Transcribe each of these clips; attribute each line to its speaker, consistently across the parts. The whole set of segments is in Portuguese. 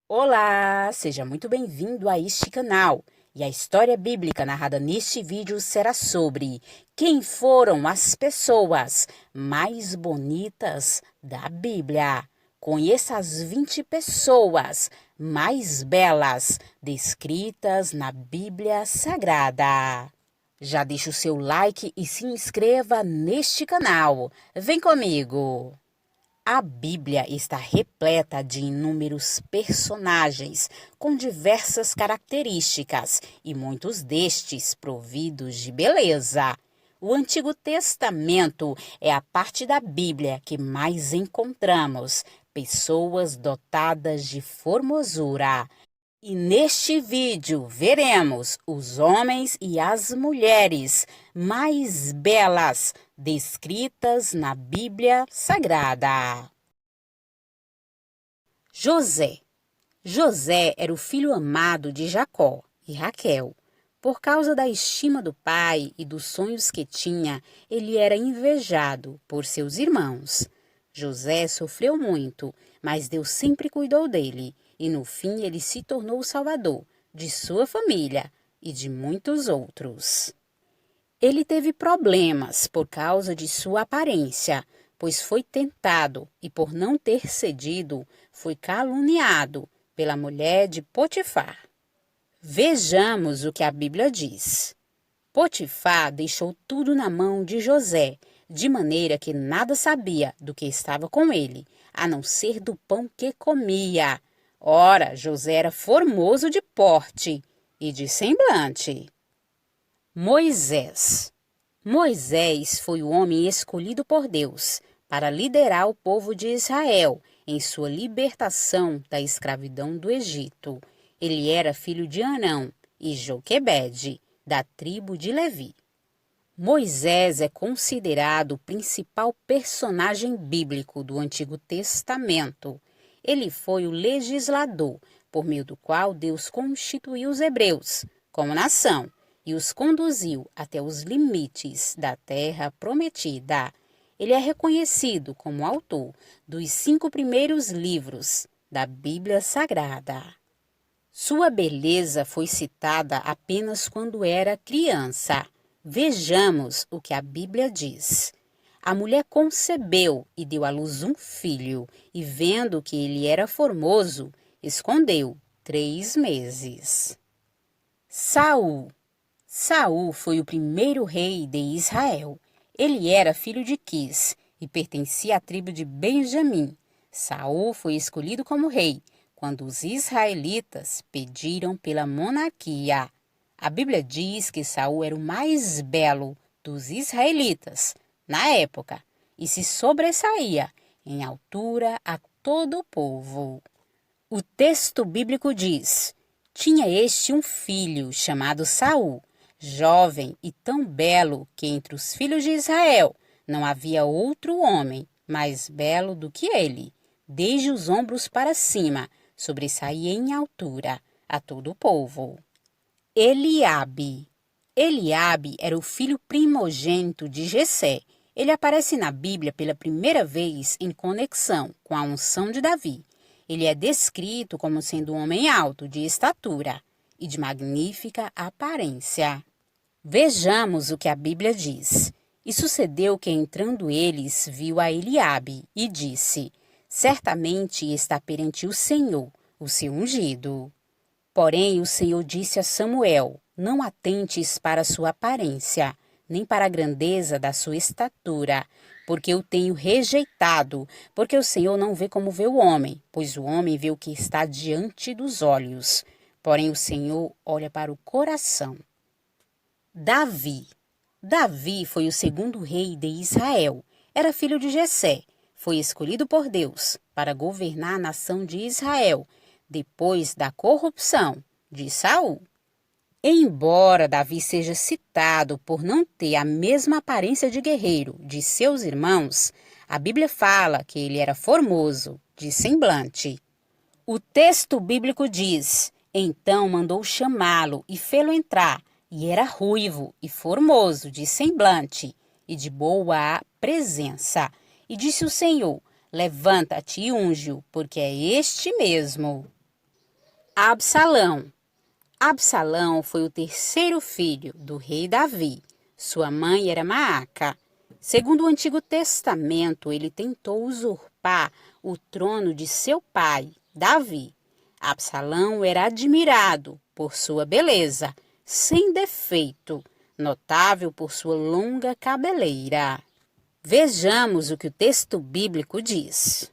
Speaker 1: Olá, seja muito bem-vindo a este canal. E a história bíblica narrada neste vídeo será sobre quem foram as pessoas mais bonitas da Bíblia. Conheça as 20 pessoas mais belas descritas na Bíblia Sagrada. Já deixa o seu like e se inscreva neste canal. Vem comigo! A Bíblia está repleta de inúmeros personagens com diversas características e muitos destes providos de beleza. O Antigo Testamento é a parte da Bíblia que mais encontramos pessoas dotadas de formosura. E neste vídeo veremos os homens e as mulheres mais belas descritas na Bíblia Sagrada. José. José era o filho amado de Jacó e Raquel. Por causa da estima do pai e dos sonhos que tinha, ele era invejado por seus irmãos. José sofreu muito, mas Deus sempre cuidou dele, e no fim ele se tornou o salvador de sua família e de muitos outros. Ele teve problemas por causa de sua aparência, pois foi tentado e, por não ter cedido, foi caluniado pela mulher de Potifar. Vejamos o que a Bíblia diz. Potifar deixou tudo na mão de José, de maneira que nada sabia do que estava com ele, a não ser do pão que comia. Ora, José era formoso de porte e de semblante. Moisés. Moisés foi o homem escolhido por Deus para liderar o povo de Israel em sua libertação da escravidão do Egito. Ele era filho de Arão e Joquebede, da tribo de Levi. Moisés é considerado o principal personagem bíblico do Antigo Testamento. Ele foi o legislador, por meio do qual Deus constituiu os hebreus como nação e os conduziu até os limites da terra prometida. Ele é reconhecido como autor dos 5 primeiros livros da Bíblia Sagrada. Sua beleza foi citada apenas quando era criança. Vejamos o que a Bíblia diz. A mulher concebeu e deu à luz um filho, e vendo que ele era formoso, escondeu 3 meses. Saul. Saul foi o primeiro rei de Israel. Ele era filho de Quis e pertencia à tribo de Benjamim. Saul foi escolhido como rei quando os israelitas pediram pela monarquia. A Bíblia diz que Saul era o mais belo dos israelitas na época e se sobressaía em altura a todo o povo. O texto bíblico diz: tinha este um filho chamado Saul, jovem e tão belo que entre os filhos de Israel não havia outro homem mais belo do que ele. Desde os ombros para cima, sobressaía em altura a todo o povo. Eliabe. Eliabe era o filho primogênito de Jessé. Ele aparece na Bíblia pela primeira vez em conexão com a unção de Davi. Ele é descrito como sendo um homem alto, de estatura e de magnífica aparência. Vejamos o que a Bíblia diz. E sucedeu que, entrando eles, viu a Eliabe e disse: certamente está perante o Senhor, o seu ungido. Porém, o Senhor disse a Samuel: não atentes para a sua aparência, nem para a grandeza da sua estatura, porque eu tenho rejeitado, porque o Senhor não vê como vê o homem, pois o homem vê o que está diante dos olhos. Porém, o Senhor olha para o coração. Davi. Davi foi o segundo rei de Israel. Era filho de Jessé. Foi escolhido por Deus para governar a nação de Israel, depois da corrupção de Saul. Embora Davi seja citado por não ter a mesma aparência de guerreiro de seus irmãos, a Bíblia fala que ele era formoso, de semblante. O texto bíblico diz: então mandou chamá-lo e fê-lo entrar, e era ruivo e formoso, de semblante e de boa presença. E disse o Senhor: levanta-te e unge-o, porque é este mesmo. Absalão. Absalão foi o terceiro filho do rei Davi. Sua mãe era Maaca. Segundo o Antigo Testamento, ele tentou usurpar o trono de seu pai, Davi. Absalão era admirado por sua beleza, sem defeito, notável por sua longa cabeleira. Vejamos o que o texto bíblico diz.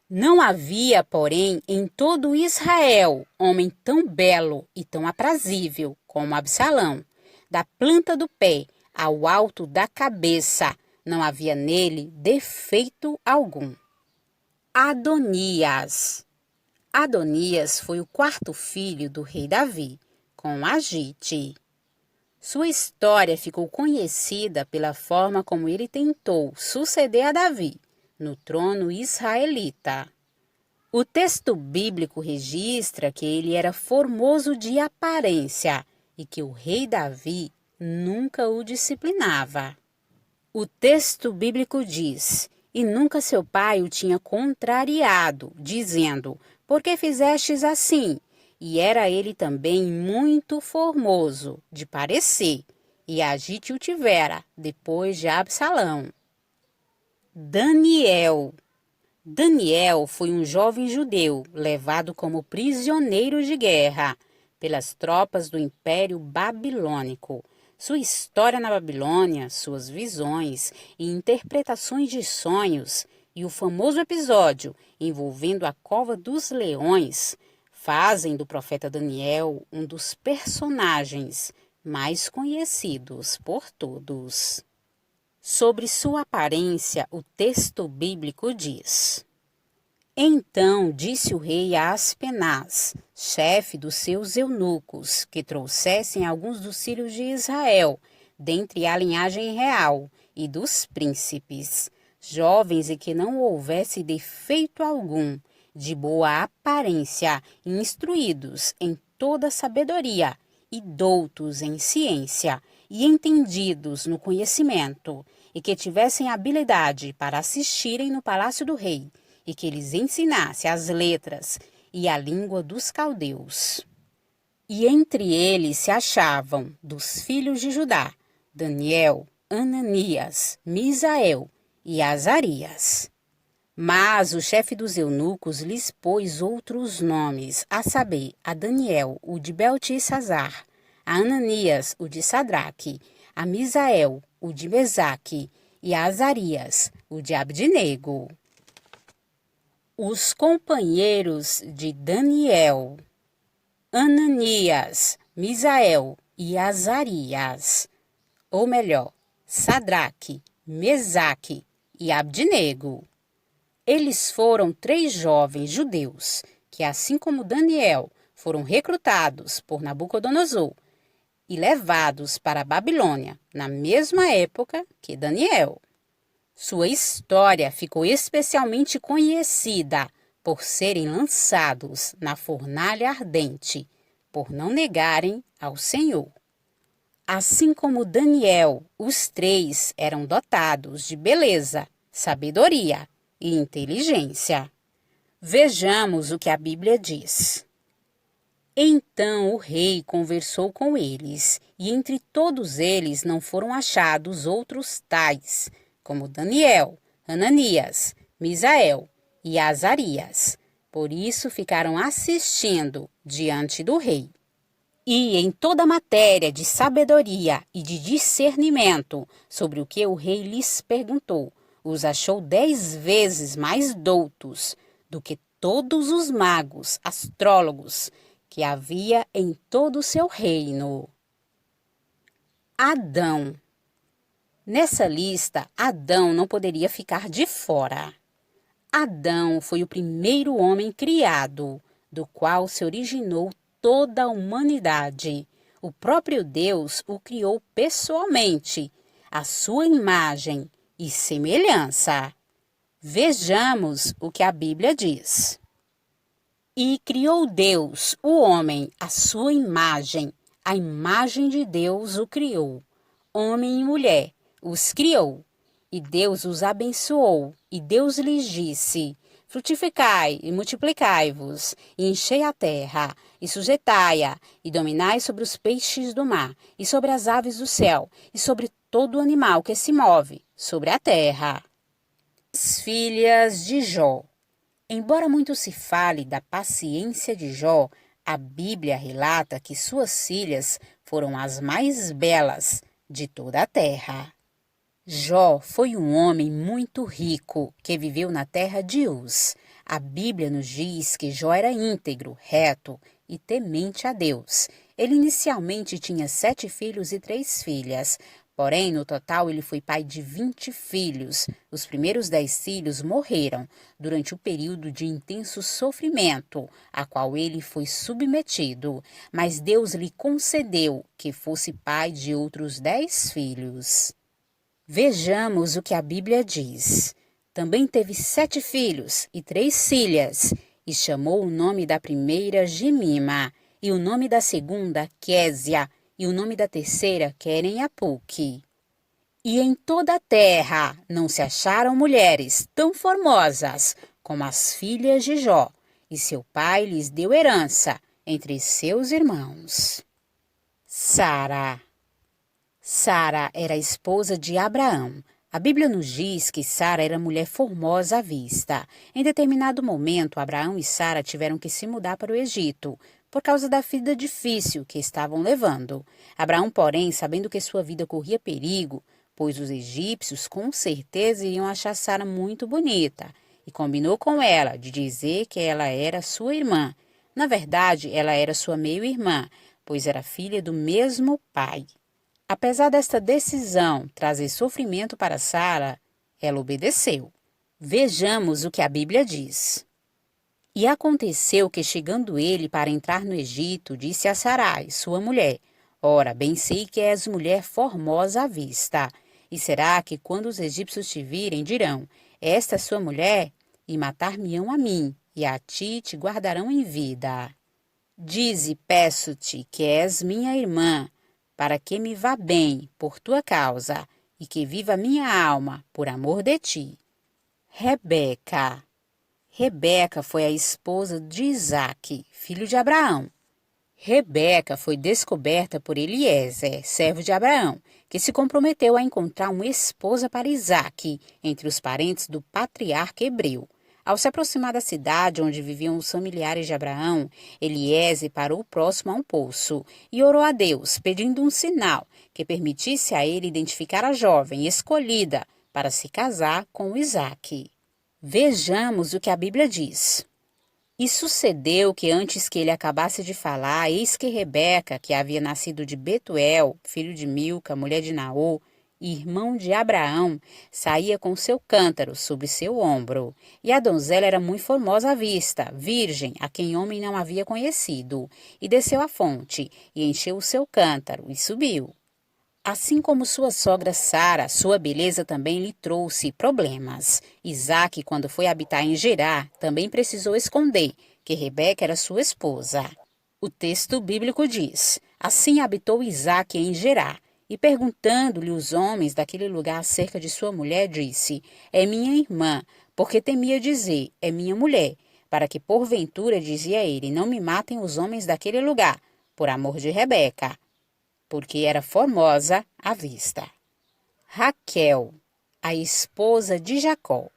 Speaker 1: Não havia, porém, em todo Israel homem tão belo e tão aprazível como Absalão. Da planta do pé ao alto da cabeça, não havia nele defeito algum. Adonias. Adonias foi o quarto filho do rei Davi, com Agite. Sua história ficou conhecida pela forma como ele tentou suceder a Davi no trono israelita. O texto bíblico registra que ele era formoso de aparência e que o rei Davi nunca o disciplinava. O texto bíblico diz: "E nunca seu pai o tinha contrariado, dizendo: por que fizestes assim?" E era ele também muito formoso de parecer, e Agite o tivera depois de Absalão. Daniel. Daniel foi um jovem judeu levado como prisioneiro de guerra pelas tropas do Império Babilônico. Sua história na Babilônia, suas visões e interpretações de sonhos e o famoso episódio envolvendo a cova dos leões fazem do profeta Daniel um dos personagens mais conhecidos por todos. Sobre sua aparência, o texto bíblico diz: Então disse o rei a Aspenaz, chefe dos seus eunucos, que trouxessem alguns dos filhos de Israel, dentre a linhagem real, e dos príncipes, jovens e que não houvesse defeito algum, de boa aparência, instruídos em toda sabedoria, e doutos em ciência, e entendidos no conhecimento, e que tivessem habilidade para assistirem no palácio do rei, e que lhes ensinasse as letras e a língua dos caldeus. E entre eles se achavam, dos filhos de Judá, Daniel, Ananias, Misael e Azarias. Mas o chefe dos eunucos lhes pôs outros nomes, a saber, a Daniel, o de Beltesazar, a Ananias, o de Sadraque, a Misael, o de Mesaque, e a Azarias, o de Abdenego. Os companheiros de Daniel: Ananias, Misael e Azarias, ou melhor, Sadraque, Mesaque e Abdenego. Eles foram 3 jovens judeus que, assim como Daniel, foram recrutados por Nabucodonosor e levados para a Babilônia na mesma época que Daniel. Sua história ficou especialmente conhecida por serem lançados na fornalha ardente, por não negarem ao Senhor. Assim como Daniel, os 3 eram dotados de beleza, sabedoria e inteligência. Vejamos o que a Bíblia diz. Então o rei conversou com eles, e entre todos eles não foram achados outros tais, como Daniel, Ananias, Misael e Azarias. Por isso ficaram assistindo diante do rei. E em toda matéria de sabedoria e de discernimento sobre o que o rei lhes perguntou, os achou 10 vezes mais doutos do que todos os magos, astrólogos, que havia em todo o seu reino. Adão. Nessa lista, Adão não poderia ficar de fora. Adão foi o primeiro homem criado, do qual se originou toda a humanidade. O próprio Deus o criou pessoalmente, à sua imagem e semelhança. Vejamos o que a Bíblia diz. E criou Deus o homem à sua imagem, a imagem de Deus o criou. Homem e mulher os criou, e Deus os abençoou, e Deus lhes disse: frutificai e multiplicai-vos, e enchei a terra, e sujeitai-a, e dominai sobre os peixes do mar, e sobre as aves do céu, e sobre todo animal que se move sobre a terra. As filhas de Jó. Embora muito se fale da paciência de Jó, a Bíblia relata que suas filhas foram as mais belas de toda a terra. Jó foi um homem muito rico que viveu na terra de Uz. A Bíblia nos diz que Jó era íntegro, reto e temente a Deus. Ele inicialmente tinha 7 filhos e 3 filhas, porém, no total, ele foi pai de 20 filhos. Os primeiros 10 filhos morreram durante o período de intenso sofrimento a qual ele foi submetido, mas Deus lhe concedeu que fosse pai de outros 10 filhos. Vejamos o que a Bíblia diz. Também teve 7 filhos e 3 filhas, e chamou o nome da primeira Jemima, e o nome da segunda Késia, e o nome da terceira Queren-Apuque. E em toda a terra não se acharam mulheres tão formosas como as filhas de Jó, e seu pai lhes deu herança entre seus irmãos. Sara. Sara era a esposa de Abraão. A Bíblia nos diz que Sara era mulher formosa à vista. Em determinado momento, Abraão e Sara tiveram que se mudar para o Egito, por causa da vida difícil que estavam levando. Abraão, porém, sabendo que sua vida corria perigo, pois os egípcios com certeza iriam achar Sara muito bonita, e combinou com ela de dizer que ela era sua irmã. Na verdade, ela era sua meio-irmã, pois era filha do mesmo pai. Apesar desta decisão trazer sofrimento para Sara, ela obedeceu. Vejamos o que a Bíblia diz. E aconteceu que, chegando ele para entrar no Egito, disse a Sarai, sua mulher: Ora, bem sei que és mulher formosa à vista. E será que, quando os egípcios te virem, dirão: Esta é sua mulher? E matar-me-ão a mim, e a ti te guardarão em vida. Dize, peço-te, que és minha irmã, para que me vá bem por tua causa, e que viva minha alma por amor de ti. Rebeca. Rebeca foi a esposa de Isaque, filho de Abraão. Rebeca foi descoberta por Eliezer, servo de Abraão, que se comprometeu a encontrar uma esposa para Isaque, entre os parentes do patriarca hebreu. Ao se aproximar da cidade onde viviam os familiares de Abraão, Eliezer parou próximo a um poço e orou a Deus, pedindo um sinal que permitisse a ele identificar a jovem escolhida para se casar com Isaque. Vejamos o que a Bíblia diz. E sucedeu que antes que ele acabasse de falar, eis que Rebeca, que havia nascido de Betuel, filho de Milca, mulher de Naor, irmão de Abraão, saía com seu cântaro sobre seu ombro. E a donzela era muito formosa à vista, virgem, a quem homem não havia conhecido. E desceu à fonte, e encheu o seu cântaro, e subiu. Assim como sua sogra Sara, sua beleza também lhe trouxe problemas. Isaque, quando foi habitar em Gerar, também precisou esconder que Rebeca era sua esposa. O texto bíblico diz: Assim habitou Isaque em Gerar, e perguntando-lhe os homens daquele lugar acerca de sua mulher, disse: É minha irmã, porque temia dizer: É minha mulher, para que porventura, dizia ele, não me matem os homens daquele lugar, por amor de Rebeca, porque era formosa à vista. Raquel, a esposa de Jacó.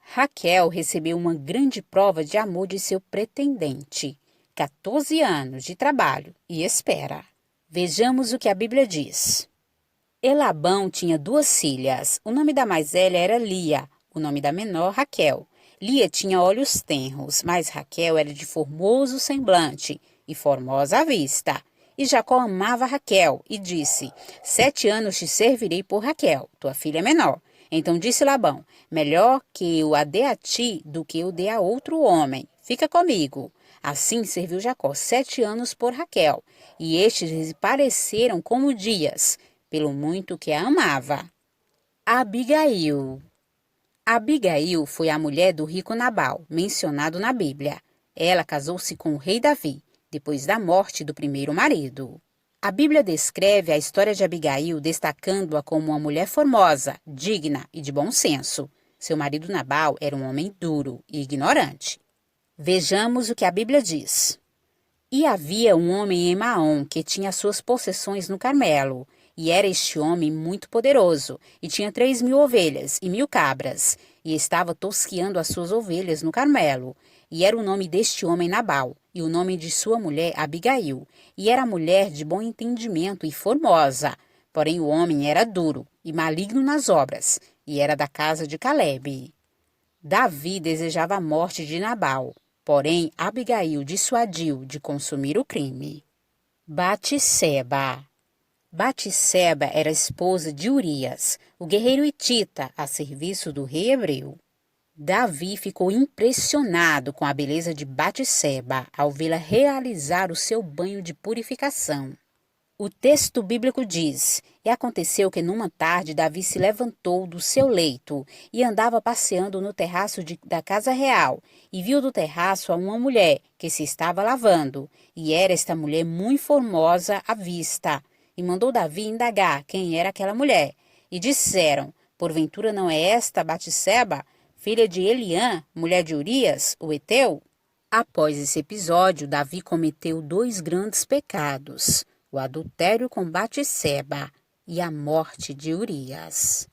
Speaker 1: Raquel recebeu uma grande prova de amor de seu pretendente, 14 anos de trabalho e espera. Vejamos o que a Bíblia diz. Elabão tinha 2 filhas. O nome da mais velha era Lia, o nome da menor Raquel. Lia tinha olhos tenros, mas Raquel era de formoso semblante e formosa à vista. E Jacó amava Raquel e disse: 7 anos te servirei por Raquel, tua filha menor. Então disse Labão: melhor que eu a dê a ti do que eu dê a outro homem. Fica comigo. Assim serviu Jacó 7 anos por Raquel, e estes lhe pareceram como dias, pelo muito que a amava. Abigail. Abigail foi a mulher do rico Nabal, mencionado na Bíblia. Ela casou-se com o rei Davi, depois da morte do primeiro marido. A Bíblia descreve a história de Abigail, destacando-a como uma mulher formosa, digna e de bom senso. Seu marido Nabal era um homem duro e ignorante. Vejamos o que a Bíblia diz. E havia um homem em Maom que tinha suas possessões no Carmelo. E era este homem muito poderoso, e tinha 3.000 ovelhas e 1.000 cabras, e estava tosqueando as suas ovelhas no Carmelo. E era o nome deste homem Nabal, e o nome de sua mulher Abigail. E era mulher de bom entendimento e formosa. Porém o homem era duro e maligno nas obras, e era da casa de Calebe. Davi desejava a morte de Nabal, porém Abigail dissuadiu de consumir o crime. Batseba. Batseba era esposa de Urias, o guerreiro hitita, a serviço do rei hebreu. Davi ficou impressionado com a beleza de Batseba ao vê-la realizar o seu banho de purificação. O texto bíblico diz: E aconteceu que numa tarde Davi se levantou do seu leito e andava passeando no terraço da casa real, e viu do terraço a uma mulher que se estava lavando, e era esta mulher muito formosa à vista. E mandou Davi indagar quem era aquela mulher. E disseram: Porventura não é esta Batseba, filha de Eliã, mulher de Urias, o heteu? Após esse episódio, Davi cometeu 2 grandes pecados: o adultério com Batseba e a morte de Urias.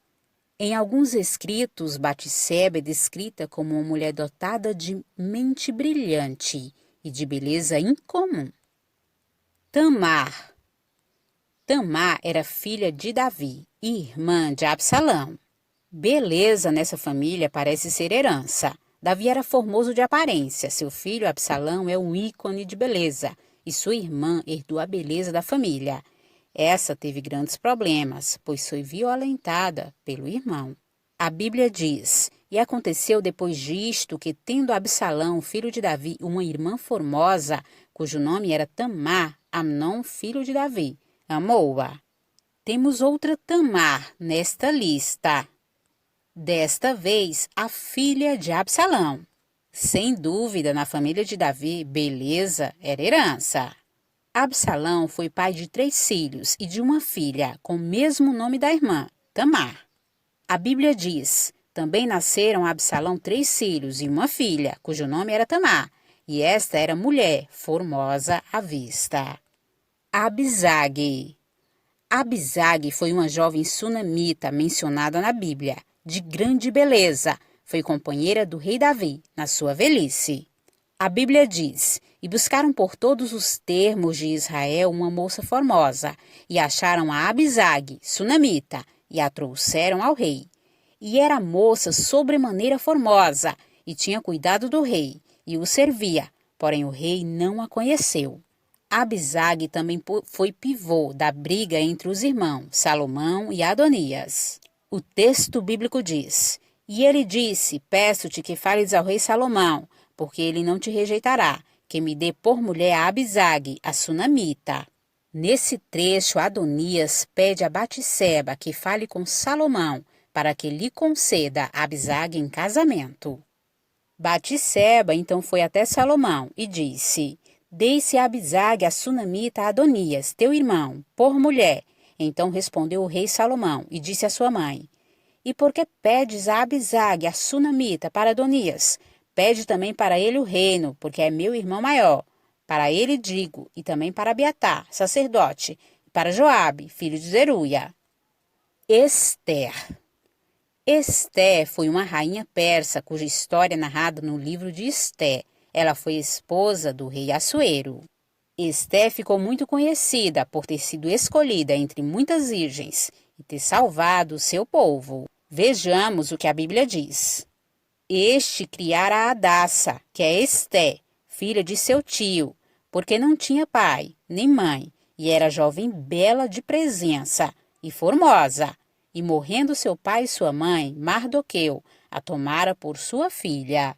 Speaker 1: Em alguns escritos, Batseba é descrita como uma mulher dotada de mente brilhante e de beleza incomum. Tamar. Tamar era filha de Davi e irmã de Absalão. Beleza nessa família parece ser herança. Davi era formoso de aparência, seu filho Absalão é um ícone de beleza, e sua irmã herdou a beleza da família. Essa teve grandes problemas, pois foi violentada pelo irmão. A Bíblia diz: E aconteceu depois disto que, tendo Absalão, filho de Davi, uma irmã formosa, cujo nome era Tamar, Amnon, filho de Davi, amou-a. Temos outra Tamar nesta lista. Desta vez, a filha de Absalão. Sem dúvida, na família de Davi, beleza era herança. Absalão foi pai de 3 filhos e de uma filha, com o mesmo nome da irmã, Tamar. A Bíblia diz: Também nasceram a Absalão 3 filhos e uma filha, cujo nome era Tamar, e esta era mulher, formosa à vista. Abisag. Abisag foi uma jovem sunamita mencionada na Bíblia, de grande beleza. Foi companheira do rei Davi na sua velhice. A Bíblia diz: E buscaram por todos os termos de Israel uma moça formosa, e acharam a Abisag, sunamita, e a trouxeram ao rei. E era moça sobremaneira formosa, e tinha cuidado do rei, e o servia, porém o rei não a conheceu. Abisag também foi pivô da briga entre os irmãos Salomão e Adonias. O texto bíblico diz: E ele disse: Peço-te que fales ao rei Salomão, porque ele não te rejeitará, que me dê por mulher a Abisag, a sunamita. Nesse trecho, Adonias pede a Batseba que fale com Salomão, para que lhe conceda Abisag em casamento. Batseba então foi até Salomão e disse: Dei-se a Abisag, a sunamita, a Adonias, teu irmão, por mulher. Então respondeu o rei Salomão e disse à sua mãe: E por que pedes a Abisag, a sunamita, para Adonias? Pede também para ele o reino, porque é meu irmão maior. Para ele digo, e também para Abiatar, sacerdote, e para Joabe, filho de Zeruia. Ester. Ester foi uma rainha persa, cuja história é narrada no livro de Ester. Ela foi esposa do rei Assuero. Ester ficou muito conhecida por ter sido escolhida entre muitas virgens e ter salvado o seu povo. Vejamos o que a Bíblia diz. Este criara a Hadassa, que é Ester, filha de seu tio, porque não tinha pai nem mãe, e era jovem bela de presença e formosa. E morrendo seu pai e sua mãe, Mardoqueu a tomara por sua filha.